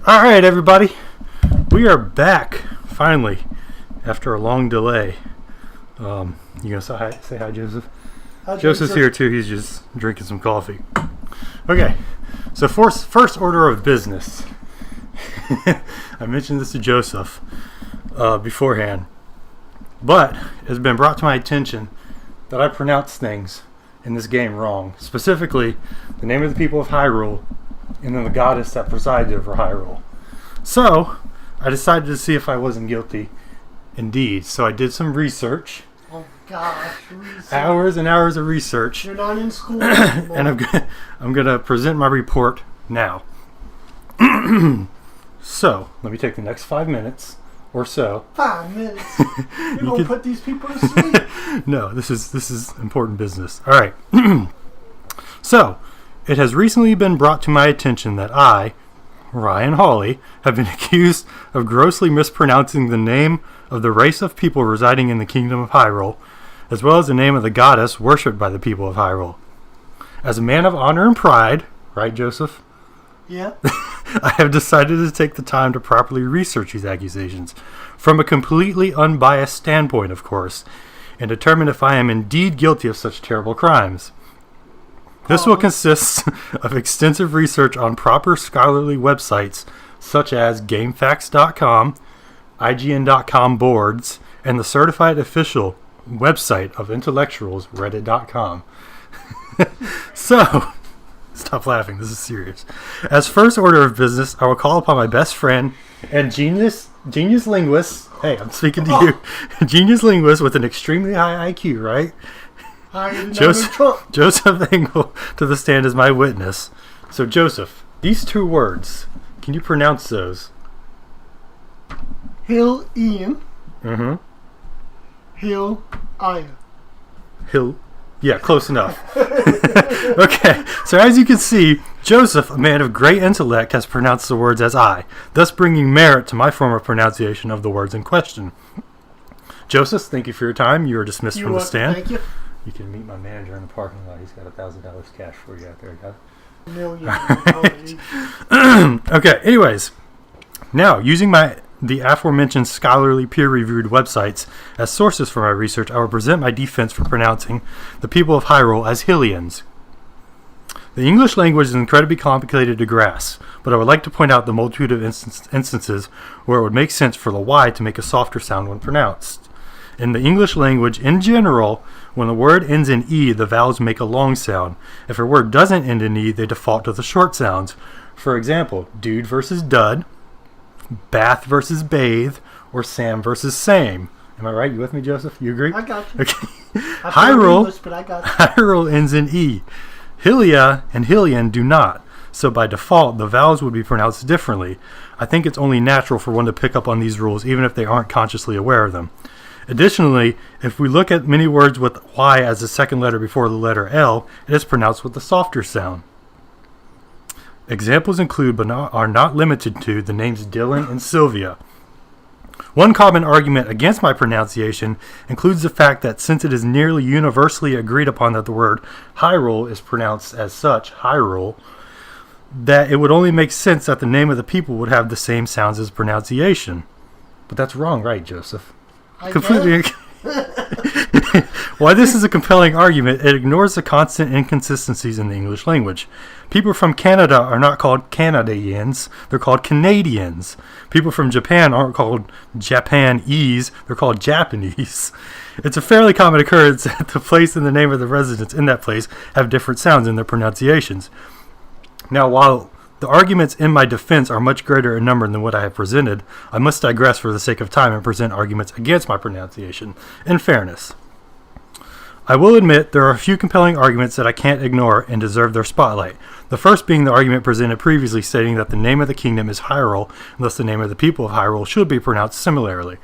All right, everybody. We are back, finally, after a long delay. You going to say hi, Joseph? Hi, Joseph's here, too. He's just drinking some coffee. Okay, so first order of business. I mentioned this to Joseph beforehand, but it's been brought to my attention that I pronounce things in this game wrong. Specifically, the name of the people of Hyrule and then the goddess that presides over Hyrule. So, I decided to see if I wasn't guilty indeed. So I did some research. Oh gosh, research. Hours and hours of research. You're not in school anymore. And I'm gonna present my report now. So, let me take the next 5 minutes or so. 5 minutes? You're going to put these people to sleep. No, this is important business. All right. So, it has recently been brought to my attention that I, Ryan Hawley, have been accused of grossly mispronouncing the name of the race of people residing in the Kingdom of Hyrule, as well as the name of the goddess worshipped by the people of Hyrule. As a man of honor and pride, right, Joseph? Yeah. I have decided to take the time to properly research these accusations, from a completely unbiased standpoint, of course, and determine if I am indeed guilty of such terrible crimes. This will consist of extensive research on proper scholarly websites such as GameFAQs.com, IGN.com boards, and the certified official website of intellectuals, Reddit.com. So, stop laughing, this is serious. As first order of business, I will call upon my best friend and genius linguist. Hey, I'm speaking to you. Genius linguist with an extremely high IQ, right? Joseph Engel to the stand as my witness. So, Joseph, these two words, can you pronounce those? Hill Ian. Mm-hmm. Hill Aya. Hill. Yeah, close enough. Okay, so as you can see, Joseph, a man of great intellect, has pronounced the words as I, thus bringing merit to my form of pronunciation of the words in question. Joseph, thank you for your time. You are dismissed from the stand. Thank you. You can meet my manager in the parking lot. He's got $1,000 cash for you out there, guys. Million. Okay, anyways. Now, using the aforementioned scholarly peer-reviewed websites as sources for my research, I will present my defense for pronouncing the people of Hyrule as Hylians. The English language is incredibly complicated to grasp, but I would like to point out the multitude of instances where it would make sense for the Y to make a softer sound when pronounced. In the English language, in general, when the word ends in E, the vowels make a long sound. If a word doesn't end in E, they default to the short sounds. For example, dude versus dud, bath versus bathe, or Sam versus same. Am I right? You with me, Joseph? You agree? I got you. Okay. Hyrule, Hyrule ends in E. Hylia and Hylian do not. So by default, the vowels would be pronounced differently. I think it's only natural for one to pick up on these rules, even if they aren't consciously aware of them. Additionally, if we look at many words with Y as the second letter before the letter L, it is pronounced with a softer sound. Examples include, but are not limited to, the names Dylan and Sylvia. One common argument against my pronunciation includes the fact that since it is nearly universally agreed upon that the word Hyrule is pronounced as such, Hyrule, that it would only make sense that the name of the people would have the same sounds as pronunciation. But that's wrong, right, Joseph? Completely. While this is a compelling argument, it ignores the constant inconsistencies in the English language. People from Canada are not called Canadians, they're called Canadians. People from Japan aren't called Japanese, they're called Japanese. It's a fairly common occurrence that the place and the name of the residents in that place have different sounds in their pronunciations. Now, while the arguments in my defense are much greater in number than what I have presented, I must digress for the sake of time and present arguments against my pronunciation, in fairness. I will admit there are a few compelling arguments that I can't ignore and deserve their spotlight. The first being the argument presented previously stating that the name of the kingdom is Hyrule, and thus the name of the people of Hyrule should be pronounced similarly.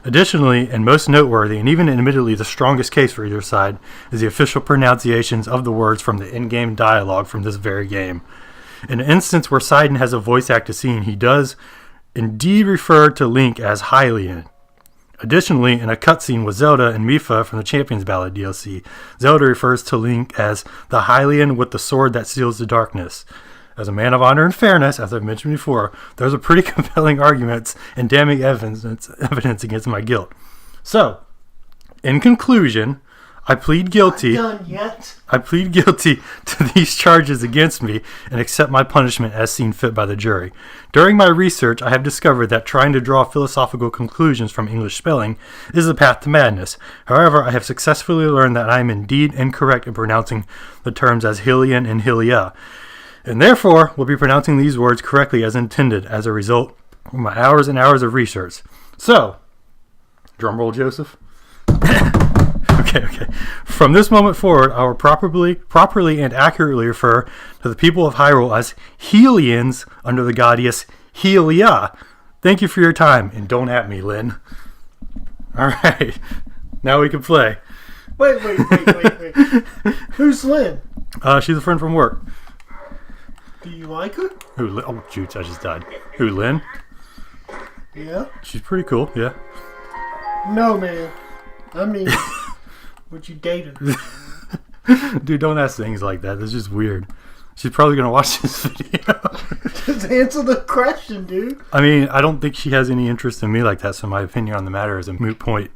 Additionally, and most noteworthy, and even admittedly the strongest case for either side, is the official pronunciations of the words from the in-game dialogue from this very game. In an instance where Sidon has a voice acted scene, he does indeed refer to Link as Hylian. Additionally, in a cutscene with Zelda and Mipha from the Champions Ballad DLC, Zelda refers to Link as the Hylian with the sword that seals the darkness. As a man of honor and fairness, as I've mentioned before, those are pretty compelling arguments and damning evidence against my guilt. So, in conclusion, I plead guilty. Not done yet. I plead guilty to these charges against me and accept my punishment as seen fit by the jury. During my research, I have discovered that trying to draw philosophical conclusions from English spelling is the path to madness. However, I have successfully learned that I am indeed incorrect in pronouncing the terms as Hillian and Hilia, and therefore will be pronouncing these words correctly as intended as a result of my hours and hours of research. So, drum roll, Joseph. Okay. From this moment forward, I will properly and accurately refer to the people of Hyrule as Helians under the goddess Helia. Thank you for your time, and don't at me, Lynn. All right, now we can play. Wait. Who's Lynn? She's a friend from work. Do you like her? Who? Oh, shoot, I just died. Who, Lynn? Yeah. She's pretty cool, yeah. No, man. I mean... Would you date her? Dude, don't ask things like that. That's just weird. She's probably going to watch this video. Just answer the question, dude. I mean, I don't think she has any interest in me like that, so my opinion on the matter is a moot point.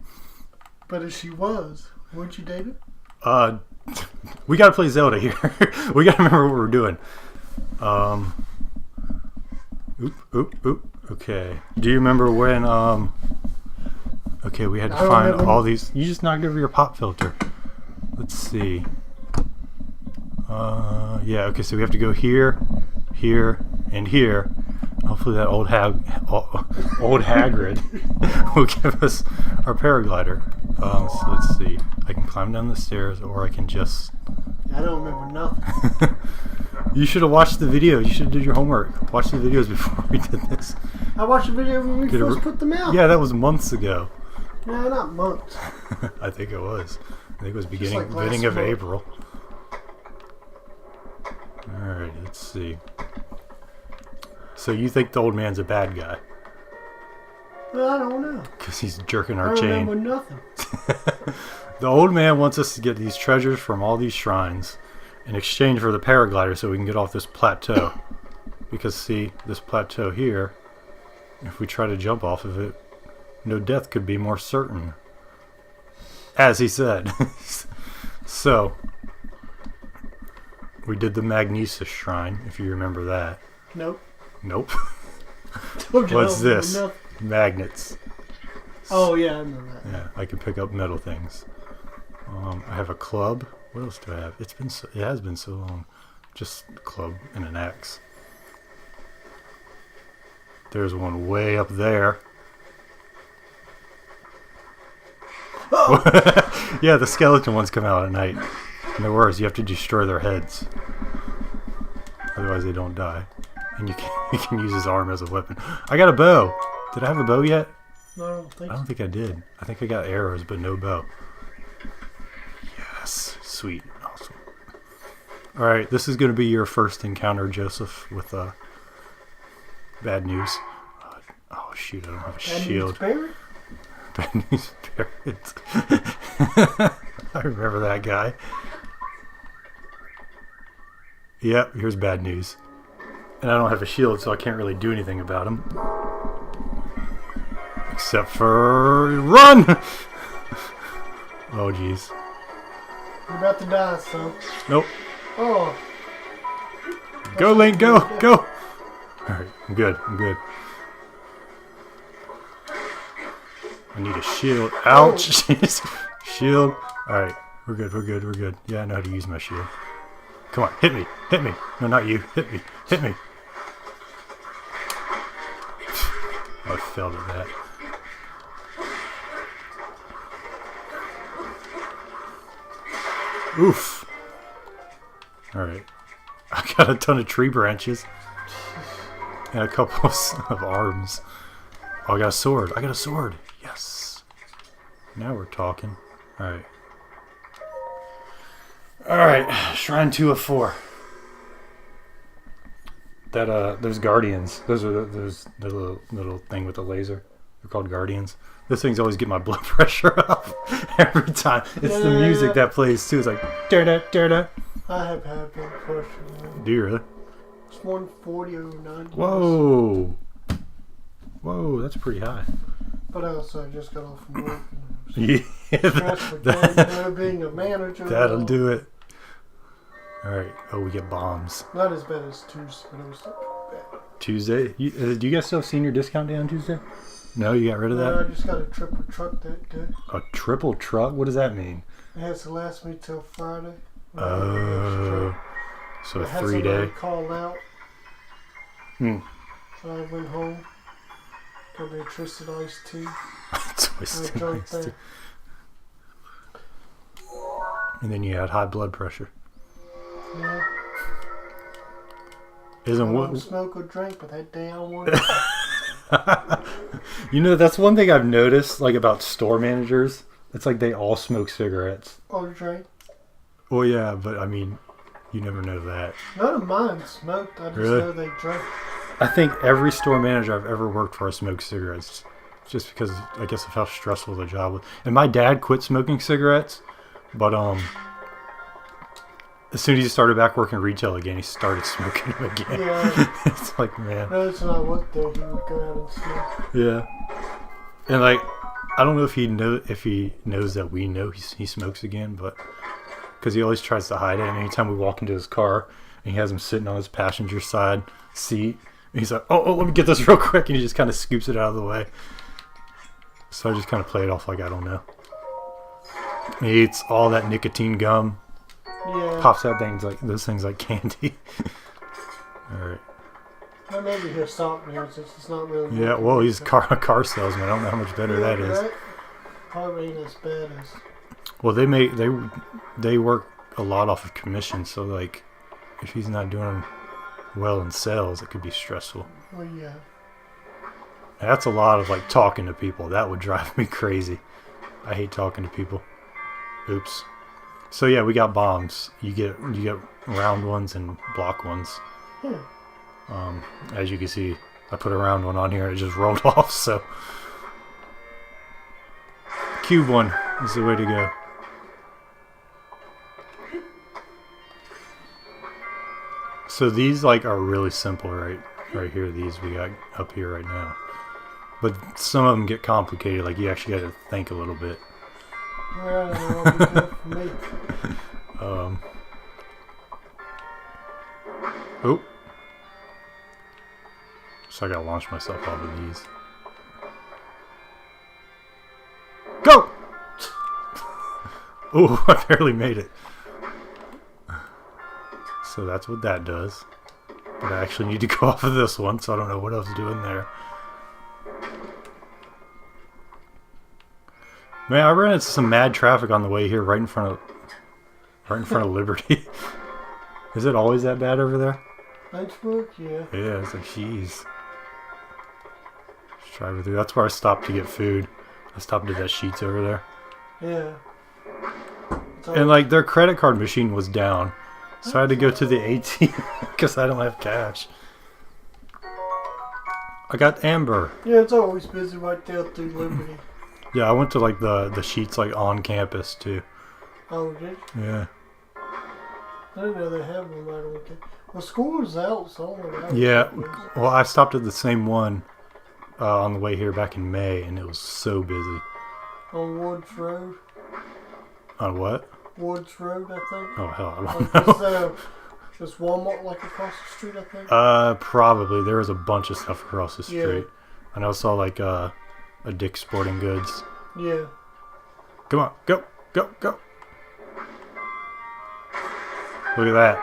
But if she was, would you date her? We got to play Zelda here. We got to remember what we're doing. Oop. Okay. Do you remember when, okay, we had to find all these. You just knocked over your pop filter. Let's see. Yeah, okay, so we have to go here, and here. Hopefully that old Hagrid will give us our paraglider. So let's see. I can climb down the stairs, or I can just... I don't remember nothing. You should have watched the videos. You should have did your homework. Watch the videos before we did this. I watched the video when we first put them out. Yeah, that was months ago. No, not months. I think it was. I think it was beginning of month. April. Alright, let's see. So you think the old man's a bad guy? Well, I don't know. Because he's jerking our I chain. remember nothing. The old man wants us to get these treasures from all these shrines in exchange for the paraglider so we can get off this plateau. Because see, this plateau here, if we try to jump off of it, no death could be more certain. As he said. So, we did the Magnesis Shrine, if you remember that. Nope. What's this? Magnets. Oh, yeah, I remember that. Yeah, I can pick up metal things. I have a club. What else do I have? It has been so long. Just a club and an axe. There's one way up there. Oh! Yeah, the skeleton ones come out at night. And they're worse. You have to destroy their heads. Otherwise they don't die. And you can use his arm as a weapon. I got a bow. Did I have a bow yet? No, I don't think I did. I think I got arrows, but no bow. Yes. Sweet. Awesome. Alright, this is going to be your first encounter, Joseph, with bad news. Oh, shoot, I don't have a shield. Bad news parrot. I remember that guy. Yep, here's bad news. And I don't have a shield, so I can't really do anything about him. Except for... Run! Oh, jeez. You're about to die, son. Nope. Oh. Go, Link, go! Alright, I'm good. I need a shield. Ouch! Jeez. Shield. Alright, we're good. Yeah, I know how to use my shield. Come on, hit me. No, not you. Hit me. Oh, I failed at that. Oof. Alright. I got a ton of tree branches. And a couple of arms. Oh, I got a sword. Yes. Now we're talking. Alright. Shrine 2 of 4. Those guardians. Those are the little thing with the laser. They're called guardians. Those things always get my blood pressure up every time. It's the music that plays too. It's like da-da. I have had blood pressure. Do you really? It's 140 over 90. Whoa. Whoa, that's pretty high. But also, I just got off from work. Yeah. Being a manager. That'll do it. Alright. Oh, we get bombs. Not as bad as Tuesday, but it was still bad. Tuesday? Do you guys still have senior discount day on Tuesday? No, you got rid of that? I just got a triple truck that day. A triple truck? What does that mean? It has to last me till Friday. Oh. So a 3 day. Call out. Hmm. So I went home. Got me a twisted iced tea. Twisted iced tea. And then you had high blood pressure. Yeah. I don't smoke or drink, but that day I wanted. You know, that's one thing I've noticed, like about store managers. It's like they all smoke cigarettes. Or drink. Well, yeah, but I mean, you never know that. None of mine smoked. I just know they drank. I think every store manager I've ever worked for smoked cigarettes, just because I guess of how stressful the job was. And my dad quit smoking cigarettes, but as soon as he started back working retail again, he started smoking them again. Yeah. It's like, man. That's when I worked there. He would go out and smoke. Yeah. And like, I don't know if he knows that we know he smokes again, but because he always tries to hide it. And anytime we walk into his car, and he has him sitting on his passenger side seat, and he's like, "Oh, let me get this real quick," and he just kind of scoops it out of the way. So I just kind of play it off like I don't know. He eats all that nicotine gum. Yeah. Pops out those things like candy. All right. Well, maybe he'll stop me. It's not really. Yeah. Well, he's a car salesman. I don't know how much better that is. That probably ain't as bad as. Well, they work a lot off of commission, so like, if he's not doing well in sales, it could be stressful. Well, yeah. That's a lot of like talking to people. That would drive me crazy. I hate talking to people. Oops. So yeah, we got bombs. You get round ones and block ones. Yeah. As you can see, I put a round one on here and it just rolled off. So cube one is the way to go. So these like are really simple right here. These we got up here right now. But some of them get complicated. Like you actually got to think a little bit. Well, that'll be good for me. Oh. So I gotta launch myself off of these. Go! Oh, I barely made it. So that's what that does. But I actually need to go off of this one, so I don't know what else to do in there. Man, I ran into some mad traffic on the way here, right in front of Liberty. Is it always that bad over there? Lynchburg, yeah. Yeah, it's like, jeez. Just drive through. That's where I stopped to get food. I stopped at that Sheetz over there. Yeah. And like their credit card machine was down, so I had to go to the ATM because I don't have cash. I got Amber. Yeah, it's always busy right there through Liberty. Yeah, I went to like the Sheetz like on campus too. Oh, did you? Yeah. I didn't know they have them right on campus. Well, school is out, so I don't know. Yeah, well, I stopped at the same one on the way here back in May, and it was so busy. On Woods Road? On what? Woods Road, I think. Oh, hell, I Like don't know. just Walmart like across the street, I think? Probably. There was a bunch of stuff across the street. Yeah. And I also saw like a Dick's Sporting Goods. Yeah. Come on, go, go, go. Look at that.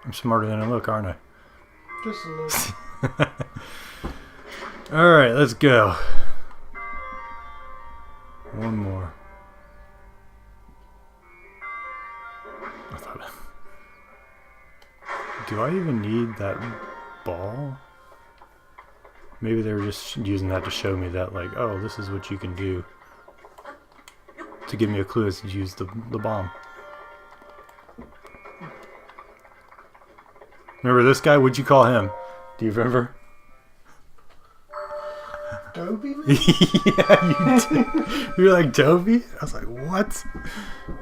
I'm smarter than I look, aren't I? Just a little. Alright, let's go. One more. I thought... Do I even need that ball? Maybe they were just using that to show me that, like, oh, this is what you can do. To give me a clue as to use the bomb. Remember this guy? What'd you call him? Do you remember? Dobie? Yeah, you did. You were like, Dobie? I was like, what?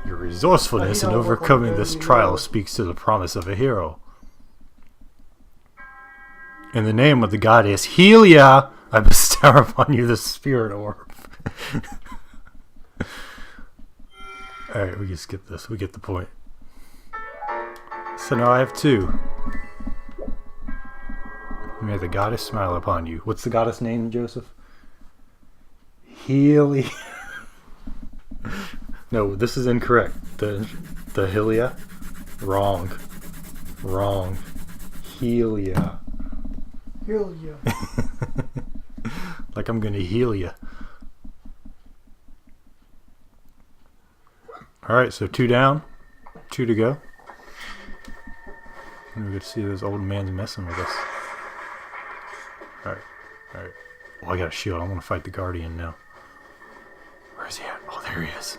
Your resourcefulness in overcoming this trial speaks to the promise of a hero. In the name of the goddess Helia, I bestow upon you the spirit orb. Alright, we can skip this. We get the point. So now I have 2. May the goddess smile upon you. What's the goddess name, Joseph? Helia. No, this is incorrect. The Helia? Wrong. Helia. Like I'm gonna heal you. Alright, so 2 down. 2 to go. And we get to see this old man's messing with us. Alright. Well, I got a shield. I'm gonna fight the Guardian now. Where is he at? Oh, there he is.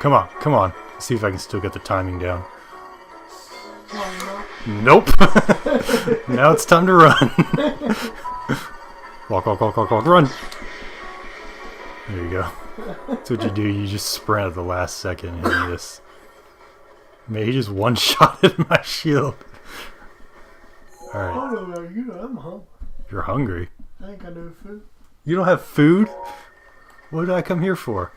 Come on. Let's see if I can still get the timing down. Nope. Now it's time to run. Walk, run. There you go. That's what you do. You just sprint at the last second and you just... Man, he just one-shotted my shield. Alright. I don't know about you. I'm hungry. You're hungry? I ain't got no food. You don't have food? What did I come here for?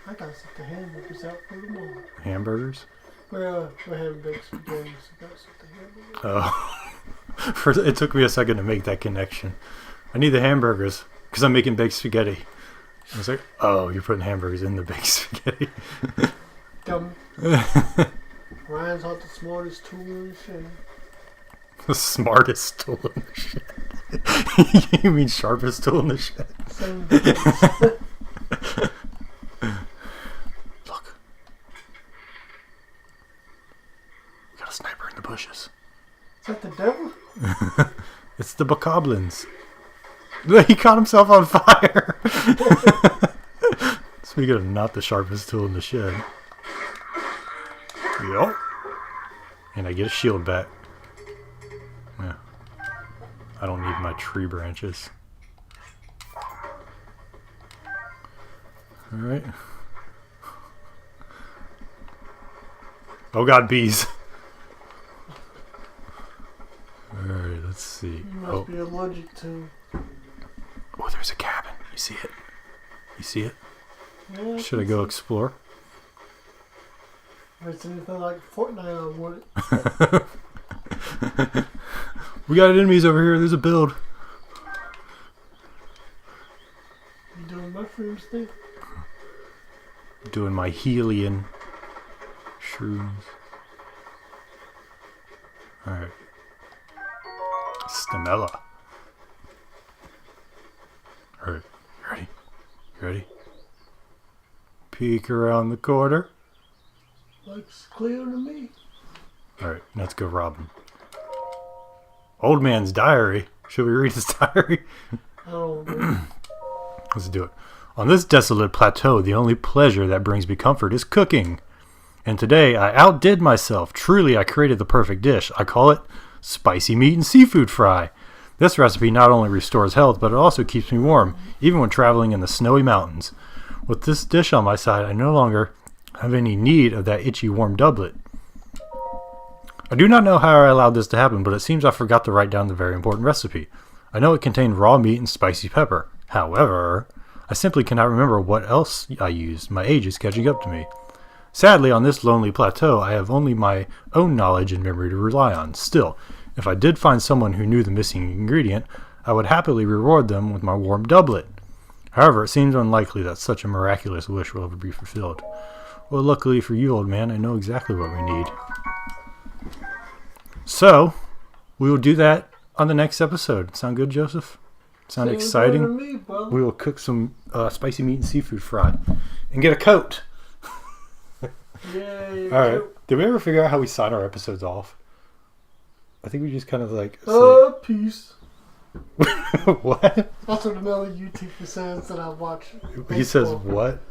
I got some hamburgers out for tomorrow. Hamburgers? Well, we're having baked spaghetti, so I got some hamburgers. Oh. It took me a second to make that connection. I need the hamburgers because I'm making baked spaghetti. I was like, oh, you're putting hamburgers in the baked spaghetti. Dumb. Ryan's not the smartest tool in the shed. The smartest tool in the shed. You mean sharpest tool in the shed? Same Look. We got a sniper in the bushes. Is that the devil? It's the bokoblins. He caught himself on fire. Speaking of not the sharpest tool in the shed. Yup. And I get a shield back. Yeah. I don't need my tree branches. Alright. Oh god, bees. Alright, let's see. You must be allergic to. Oh, there's a cabin. You see it? You see it? Yeah, Should I go explore? If it's anything like Fortnite, I want it. We got enemies over here. There's a build. You doing mushrooms thing? Doing my Helian shrooms. Alright. Stamella. Alright. You ready? Peek around the corner. Looks clear to me. Alright, let's go rob him. Old man's diary. Should we read his diary? Oh, man. Let's do it. On this desolate plateau, the only pleasure that brings me comfort is cooking. And today, I outdid myself. Truly, I created the perfect dish. I call it spicy meat and seafood fry. This recipe not only restores health, but it also keeps me warm, even when traveling in the snowy mountains. With this dish on my side, I no longer have any need of that itchy warm doublet. I do not know how I allowed this to happen, but it seems I forgot to write down the very important recipe. I know it contained raw meat and spicy pepper. However, I simply cannot remember what else I used. My age is catching up to me. Sadly, on this lonely plateau, I have only my own knowledge and memory to rely on. Still, if I did find someone who knew the missing ingredient, I would happily reward them with my warm doublet. However, it seems unlikely that such a miraculous wish will ever be fulfilled. Well, luckily for you, old man, I know exactly what we need. So, we will do that on the next episode. Sound good, Joseph? Sound exciting? To me, brother. We will cook some spicy meat and seafood fry and get a coat. Yay. All right. Did we ever figure out how we sign our episodes off? I think we just kind of like peace. What? That's what another YouTuber says that I watch. He says what?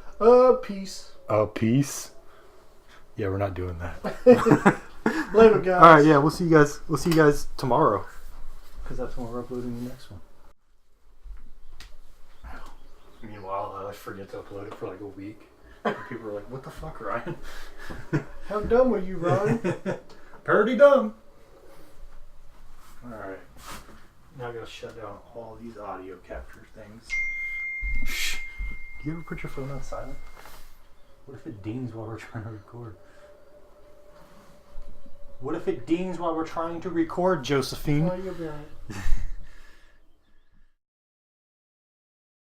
Peace. Oh, peace. Yeah, we're not doing that. Later, guys. All right. Yeah, we'll see you guys. We'll see you guys tomorrow. Because that's when we're uploading the next one. Meanwhile, I forget to upload it for like a week. And people are like, "What the fuck, Ryan?" How dumb are you, Ryan? Pretty dumb. Alright. Now I gotta shut down all these audio capture things. Shh. Do you ever put your phone on silent? What if it dings while we're trying to record? What if it dings while we're trying to record, Josephine? Oh, you'll be alright.